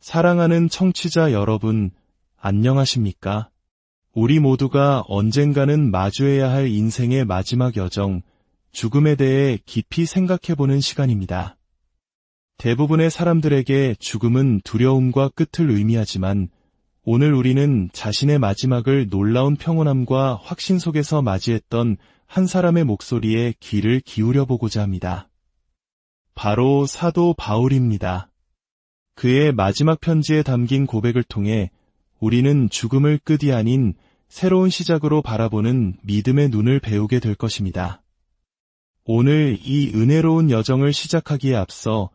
사랑하는 청취자 여러분, 안녕하십니까? 우리 모두가 언젠가는 마주해야 할 인생의 마지막 여정, 죽음에 대해 깊이 생각해보는 시간입니다. 대부분의 사람들에게 죽음은 두려움과 끝을 의미하지만 오늘 우리는 자신의 마지막을 놀라운 평온함과 확신 속에서 맞이했던 한 사람의 목소리에 귀를 기울여보고자 합니다. 바로 사도 바울입니다. 그의 마지막 편지에 담긴 고백을 통해 우리는 죽음을 끝이 아닌 새로운 시작으로 바라보는 믿음의 눈을 배우게 될 것입니다. 오늘 이 은혜로운 여정을 시작하기에 앞서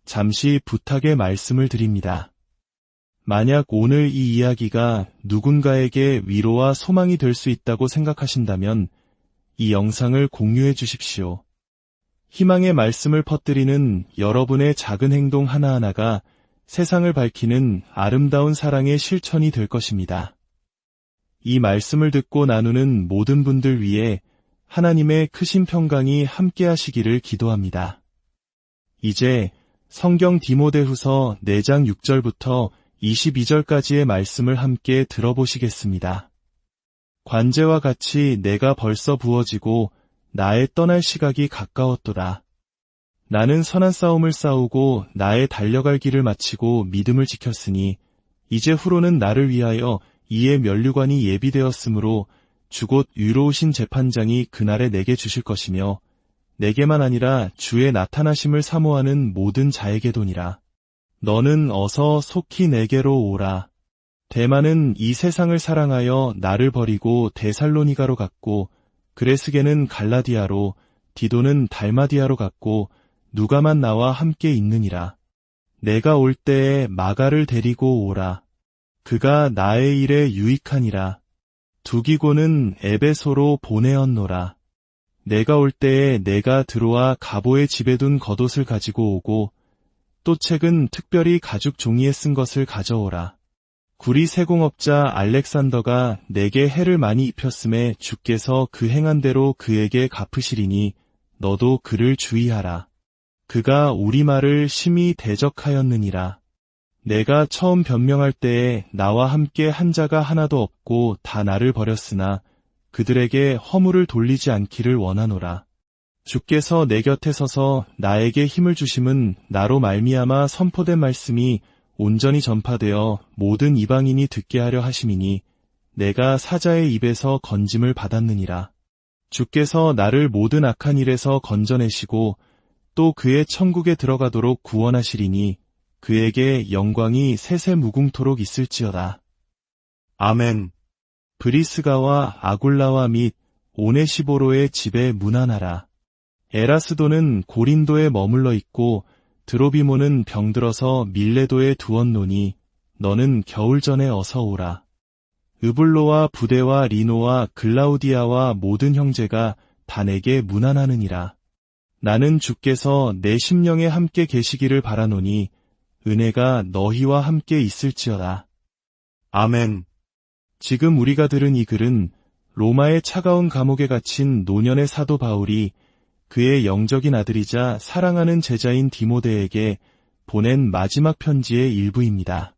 잠시 부탁의 말씀을 드립니다. 만약 오늘 이 이야기가 누군가에게 위로와 소망이 될 수 있다고 생각하신다면 이 영상을 공유해 주십시오. 희망의 말씀을 퍼뜨리는 여러분의 작은 행동 하나하나가 세상을 밝히는 아름다운 사랑의 실천이 될 것입니다. 이 말씀을 듣고 나누는 모든 분들 위해 하나님의 크신 평강이 함께 하시기를 기도합니다. 이제 성경 디모데후서 4장 6절부터 22절까지의 말씀을 함께 들어보시겠습니다. 관제와 같이 내가 벌써 부어지고 나의 떠날 시각이 가까웠도다. 나는 선한 싸움을 싸우고 나의 달려갈 길을 마치고 믿음을 지켰으니 이제 후로는 나를 위하여 이에 면류관이 예비되었으므로 주곧 의로우신 재판장이 그날에 내게 주실 것이며 내게만 아니라 주의 나타나심을 사모하는 모든 자에게도니라. 너는 어서 속히 내게로 오라. 데마는 이 세상을 사랑하여 나를 버리고 데살로니가로 갔고 그레스게는 갈라디아로 디도는 달마디아로 갔고 누가만 나와 함께 있느니라. 내가 올 때에 마가를 데리고 오라. 그가 나의 일에 유익하니라. 두기고는 에베소로 보내었노라. 내가 올 때에 내가 들어와 가보의 집에 둔 겉옷을 가지고 오고 또 책은 특별히 가죽 종이에 쓴 것을 가져오라. 구리 세공업자 알렉산더가 내게 해를 많이 입혔음에 주께서 그 행한 대로 그에게 갚으시리니 너도 그를 주의하라. 그가 우리 말을 심히 대적하였느니라. 내가 처음 변명할 때에 나와 함께 한 자가 하나도 없고 다 나를 버렸으나 그들에게 허물을 돌리지 않기를 원하노라. 주께서 내 곁에 서서 나에게 힘을 주심은 나로 말미암아 선포된 말씀이 온전히 전파되어 모든 이방인이 듣게 하려 하심이니 내가 사자의 입에서 건짐을 받았느니라. 주께서 나를 모든 악한 일에서 건져내시고 또 그의 천국에 들어가도록 구원하시리니 그에게 영광이 세세무궁토록 있을지어다. 아멘. 브리스가와 아굴라와 및 오네시보로의 집에 문안하라. 에라스도는 고린도에 머물러 있고 드로비모는 병들어서 밀레도에 두었노니 너는 겨울 전에 어서 오라. 으블로와 부데와 리노와 글라우디아와 모든 형제가 다 내게 문안하느니라. 나는 주께서 내 심령에 함께 계시기를 바라노니 은혜가 너희와 함께 있을지어다. 아멘. 지금 우리가 들은 이 글은 로마의 차가운 감옥에 갇힌 노년의 사도 바울이 그의 영적인 아들이자 사랑하는 제자인 디모데에게 보낸 마지막 편지의 일부입니다.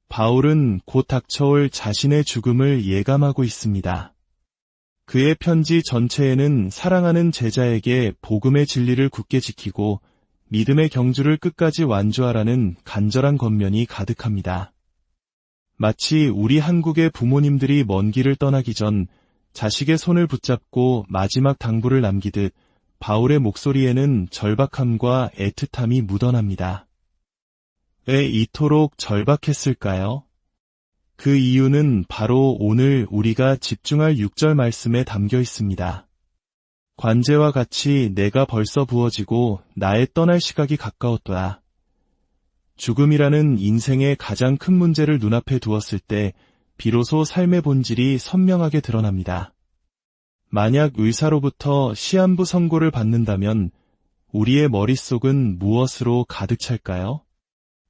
바울은 곧 닥쳐올 자신의 죽음을 예감하고 있습니다. 그의 편지 전체에는 사랑하는 제자에게 복음의 진리를 굳게 지키고 믿음의 경주를 끝까지 완주하라는 간절한 권면이 가득합니다. 마치 우리 한국의 부모님들이 먼 길을 떠나기 전 자식의 손을 붙잡고 마지막 당부를 남기듯 바울의 목소리에는 절박함과 애틋함이 묻어납니다. 왜 이토록 절박했을까요? 그 이유는 바로 오늘 우리가 집중할 6절 말씀에 담겨 있습니다. 관제와 같이 내가 벌써 부어지고 나의 떠날 시각이 가까웠도다. 죽음이라는 인생의 가장 큰 문제를 눈앞에 두었을 때 비로소 삶의 본질이 선명하게 드러납니다. 만약 의사로부터 시한부 선고를 받는다면 우리의 머릿속은 무엇으로 가득 찰까요?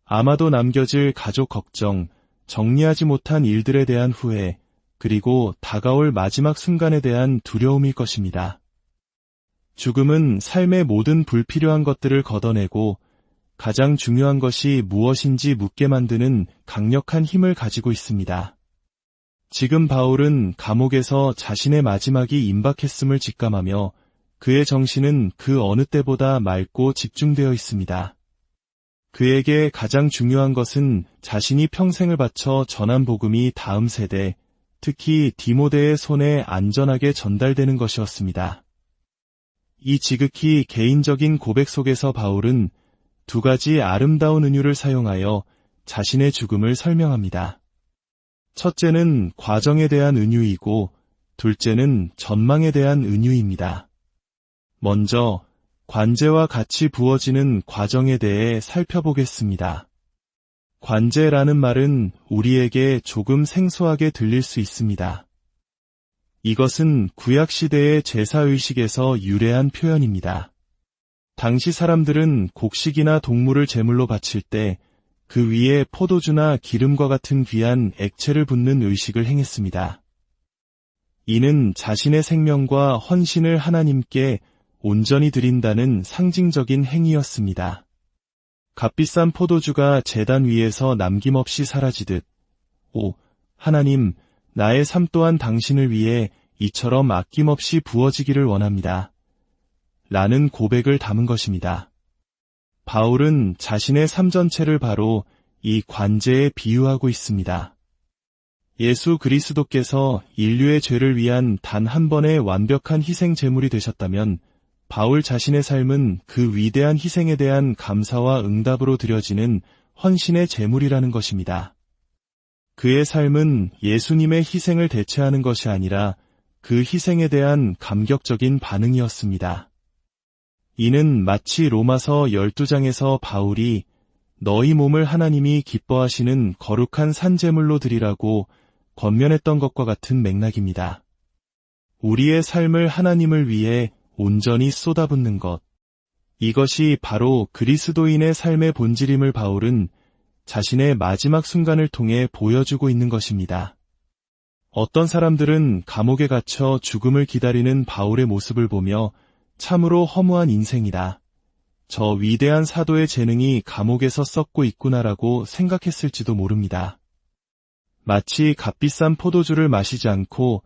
아마도 남겨질 가족 걱정, 정리하지 못한 일들에 대한 후회, 그리고 다가올 마지막 순간에 대한 두려움일 것입니다. 죽음은 삶의 모든 불필요한 것들을 걷어내고 가장 중요한 것이 무엇인지 묻게 만드는 강력한 힘을 가지고 있습니다. 지금 바울은 감옥에서 자신의 마지막이 임박했음을 직감하며 그의 정신은 그 어느 때보다 맑고 집중되어 있습니다. 그에게 가장 중요한 것은 자신이 평생을 바쳐 전한 복음이 다음 세대, 특히 디모데의 손에 안전하게 전달되는 것이었습니다. 이 지극히 개인적인 고백 속에서 바울은 두 가지 아름다운 은유를 사용하여 자신의 죽음을 설명합니다. 첫째는 과정에 대한 은유이고 둘째는 전망에 대한 은유입니다. 먼저 관제와 같이 부어지는 과정에 대해 살펴보겠습니다. 관제라는 말은 우리에게 조금 생소하게 들릴 수 있습니다. 이것은 구약시대의 제사의식에서 유래한 표현입니다. 당시 사람들은 곡식이나 동물을 제물로 바칠 때 그 위에 포도주나 기름과 같은 귀한 액체를 붓는 의식을 행했습니다. 이는 자신의 생명과 헌신을 하나님께 온전히 드린다는 상징적인 행위였습니다. 값비싼 포도주가 제단 위에서 남김없이 사라지듯, 오, 하나님, 나의 삶 또한 당신을 위해 이처럼 아낌없이 부어지기를 원합니다. 라는 고백을 담은 것입니다. 바울은 자신의 삶 전체를 바로 이 관제에 비유하고 있습니다. 예수 그리스도께서 인류의 죄를 위한 단 한 번의 완벽한 희생 제물이 되셨다면 바울 자신의 삶은 그 위대한 희생에 대한 감사와 응답으로 드려지는 헌신의 제물이라는 것입니다. 그의 삶은 예수님의 희생을 대체하는 것이 아니라 그 희생에 대한 감격적인 반응이었습니다. 이는 마치 로마서 12장에서 바울이 너희 몸을 하나님이 기뻐하시는 거룩한 산제물로 드리라고 권면했던 것과 같은 맥락입니다. 우리의 삶을 하나님을 위해 온전히 쏟아붓는 것. 이것이 바로 그리스도인의 삶의 본질임을 바울은 자신의 마지막 순간을 통해 보여주고 있는 것입니다. 어떤 사람들은 감옥에 갇혀 죽음을 기다리는 바울의 모습을 보며 참으로 허무한 인생이다. 저 위대한 사도의 재능이 감옥에서 썩고 있구나라고 생각했을지도 모릅니다. 마치 값비싼 포도주를 마시지 않고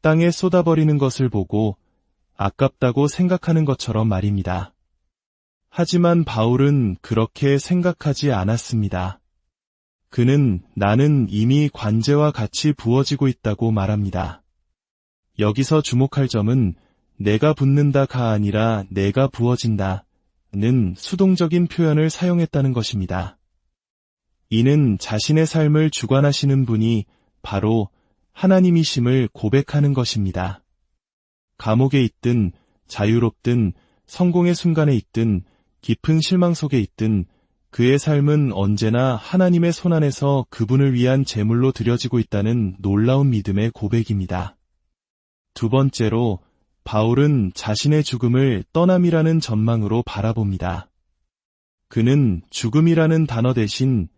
땅에 쏟아버리는 것을 보고 아깝다고 생각하는 것처럼 말입니다. 하지만 바울은 그렇게 생각하지 않았습니다. 그는 나는 이미 관제와 같이 부어지고 있다고 말합니다. 여기서 주목할 점은 내가 붓는다가 아니라 내가 부어진다 는 수동적인 표현을 사용했다는 것입니다. 이는 자신의 삶을 주관하시는 분이 바로 하나님이심을 고백하는 것입니다. 감옥에 있든 자유롭든 성공의 순간에 있든 깊은 실망 속에 있든 그의 삶은 언제나 하나님의 손안에서 그분을 위한 제물로 드려지고 있다는 놀라운 믿음의 고백입니다. 두 번째로 바울은 자신의 죽음을 떠남이라는 전망으로 바라봅니다. 그는 죽음이라는 단어 대신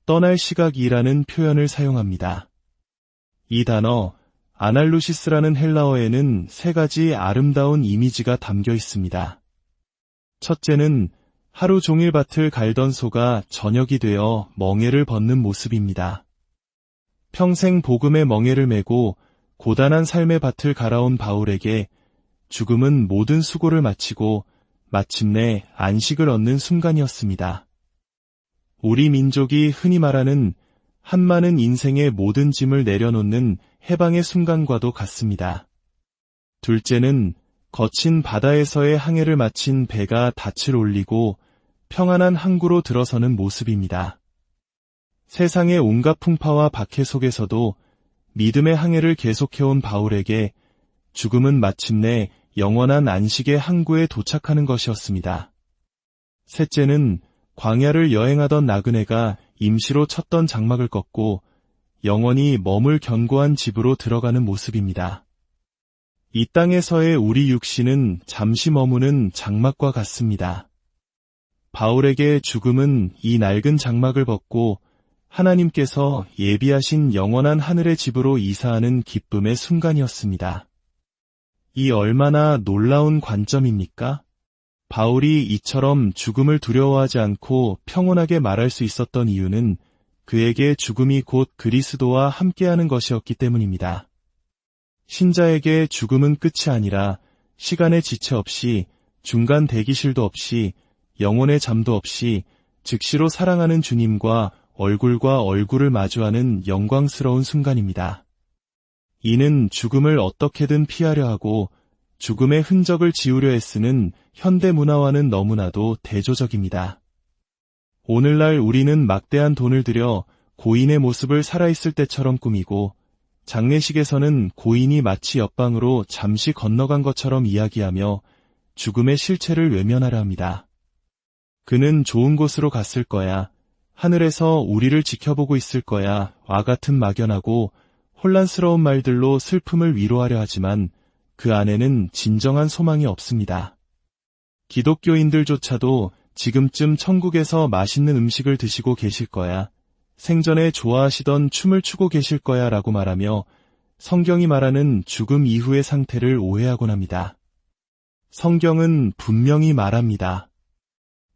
떠날 시각이라는 표현을 사용합니다. 이 단어 아날루시스라는 헬라어에는 세 가지 아름다운 이미지가 담겨 있습니다. 첫째는 하루 종일 밭을 갈던 소가 저녁이 되어 멍에를 벗는 모습입니다. 평생 복음의 멍에를 메고 고단한 삶의 밭을 갈아온 바울에게 죽음은 모든 수고를 마치고 마침내 안식을 얻는 순간이었습니다. 우리 민족이 흔히 말하는 한많은 인생의 모든 짐을 내려놓는 해방의 순간과도 같습니다. 둘째는 거친 바다에서의 항해를 마친 배가 닻을 올리고 평안한 항구로 들어서는 모습입니다. 세상의 온갖 풍파와 박해 속에서도 믿음의 항해를 계속해온 바울에게 죽음은 마침내 영원한 안식의 항구에 도착하는 것이었습니다. 셋째는 광야를 여행하던 나그네가 임시로 쳤던 장막을 꺾고 영원히 머물 견고한 집으로 들어가는 모습입니다. 이 땅에서의 우리 육신은 잠시 머무는 장막과 같습니다. 바울에게 죽음은 이 낡은 장막을 벗고 하나님께서 예비하신 영원한 하늘의 집으로 이사하는 기쁨의 순간이었습니다. 이 얼마나 놀라운 관점입니까? 바울이 이처럼 죽음을 두려워하지 않고 평온하게 말할 수 있었던 이유는 그에게 죽음이 곧 그리스도와 함께하는 것이었기 때문입니다. 신자에게 죽음은 끝이 아니라 시간의 지체 없이, 중간 대기실도 없이, 영혼의 잠도 없이 즉시로 사랑하는 주님과 얼굴과 얼굴을 마주하는 영광스러운 순간입니다. 이는 죽음을 어떻게든 피하려 하고 죽음의 흔적을 지우려 애쓰는 현대 문화와는 너무나도 대조적입니다. 오늘날 우리는 막대한 돈을 들여 고인의 모습을 살아있을 때처럼 꾸미고 장례식에서는 고인이 마치 옆방으로 잠시 건너간 것처럼 이야기하며 죽음의 실체를 외면하려 합니다. 그는 좋은 곳으로 갔을 거야, 하늘에서 우리를 지켜보고 있을 거야 와 같은 막연하고 혼란스러운 말들로 슬픔을 위로하려 하지만 그 안에는 진정한 소망이 없습니다. 기독교인들조차도 지금쯤 천국에서 맛있는 음식을 드시고 계실 거야, 생전에 좋아하시던 춤을 추고 계실 거야 라고 말하며 성경이 말하는 죽음 이후의 상태를 오해하곤 합니다. 성경은 분명히 말합니다.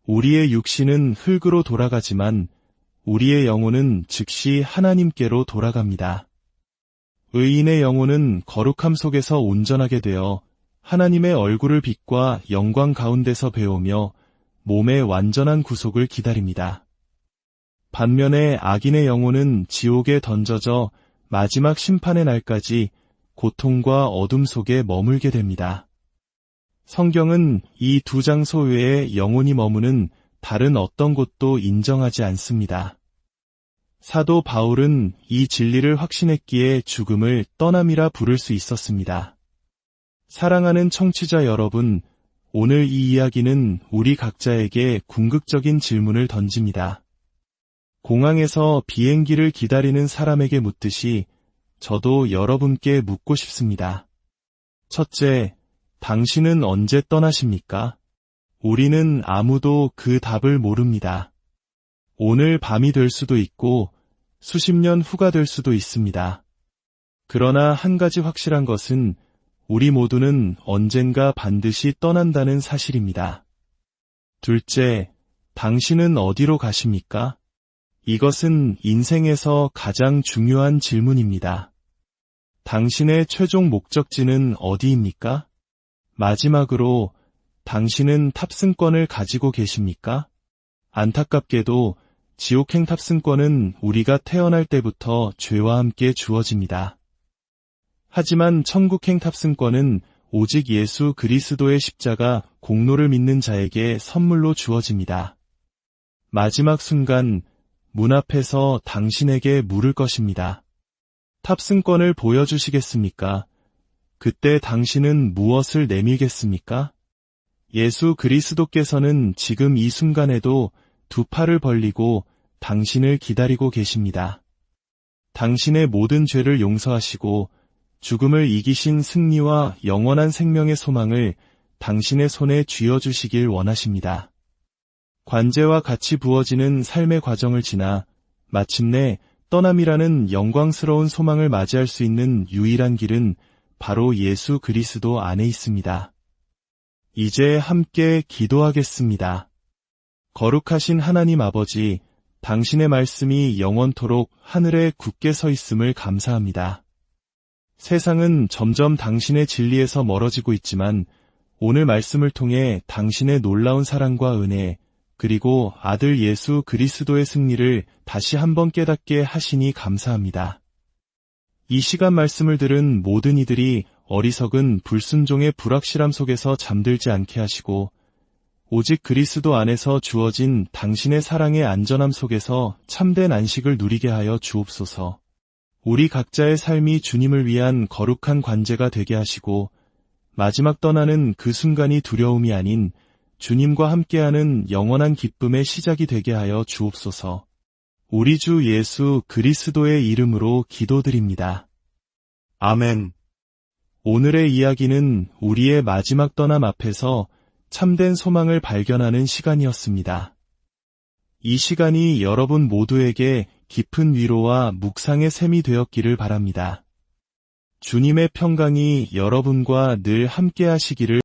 우리의 육신은 흙으로 돌아가지만 우리의 영혼은 즉시 하나님께로 돌아갑니다. 의인의 영혼은 거룩함 속에서 온전하게 되어 하나님의 얼굴을 빛과 영광 가운데서 배우며 몸의 완전한 구속을 기다립니다. 반면에 악인의 영혼은 지옥에 던져져 마지막 심판의 날까지 고통과 어둠 속에 머물게 됩니다. 성경은 이 두 장소 외에 영혼이 머무는 다른 어떤 곳도 인정하지 않습니다. 사도 바울은 이 진리를 확신했기에 죽음을 떠남이라 부를 수 있었습니다. 사랑하는 청취자 여러분, 오늘 이 이야기는 우리 각자에게 궁극적인 질문을 던집니다. 공항에서 비행기를 기다리는 사람에게 묻듯이 저도 여러분께 묻고 싶습니다. 첫째, 당신은 언제 떠나십니까? 우리는 아무도 그 답을 모릅니다. 오늘 밤이 될 수도 있고 수십 년 후가 될 수도 있습니다. 그러나 한 가지 확실한 것은 우리 모두는 언젠가 반드시 떠난다는 사실입니다. 둘째, 당신은 어디로 가십니까? 이것은 인생에서 가장 중요한 질문입니다. 당신의 최종 목적지는 어디입니까? 마지막으로, 당신은 탑승권을 가지고 계십니까? 안타깝게도 지옥행 탑승권은 우리가 태어날 때부터 죄와 함께 주어집니다. 하지만 천국행 탑승권은 오직 예수 그리스도의 십자가 공로를 믿는 자에게 선물로 주어집니다. 마지막 순간 문 앞에서 당신에게 물을 것입니다. 탑승권을 보여주시겠습니까? 그때 당신은 무엇을 내밀겠습니까? 예수 그리스도께서는 지금 이 순간에도 두 팔을 벌리고 당신을 기다리고 계십니다. 당신의 모든 죄를 용서하시고 죽음을 이기신 승리와 영원한 생명의 소망을 당신의 손에 쥐어주시길 원하십니다. 관제와 같이 부어지는 삶의 과정을 지나 마침내 떠남이라는 영광스러운 소망을 맞이할 수 있는 유일한 길은 바로 예수 그리스도 안에 있습니다. 이제 함께 기도하겠습니다. 거룩하신 하나님 아버지, 당신의 말씀이 영원토록 하늘에 굳게 서 있음을 감사합니다. 세상은 점점 당신의 진리에서 멀어지고 있지만 오늘 말씀을 통해 당신의 놀라운 사랑과 은혜, 그리고 아들 예수 그리스도의 승리를 다시 한번 깨닫게 하시니 감사합니다. 이 시간 말씀을 들은 모든 이들이 어리석은 불순종의 불확실함 속에서 잠들지 않게 하시고 오직 그리스도 안에서 주어진 당신의 사랑의 안전함 속에서 참된 안식을 누리게 하여 주옵소서. 우리 각자의 삶이 주님을 위한 거룩한 관제가 되게 하시고 마지막 떠나는 그 순간이 두려움이 아닌 주님과 함께하는 영원한 기쁨의 시작이 되게 하여 주옵소서. 우리 주 예수 그리스도의 이름으로 기도드립니다. 아멘. 오늘의 이야기는 우리의 마지막 떠남 앞에서 참된 소망을 발견하는 시간이었습니다. 이 시간이 여러분 모두에게 깊은 위로와 묵상의 샘이 되었기를 바랍니다. 주님의 평강이 여러분과 늘 함께 하시기를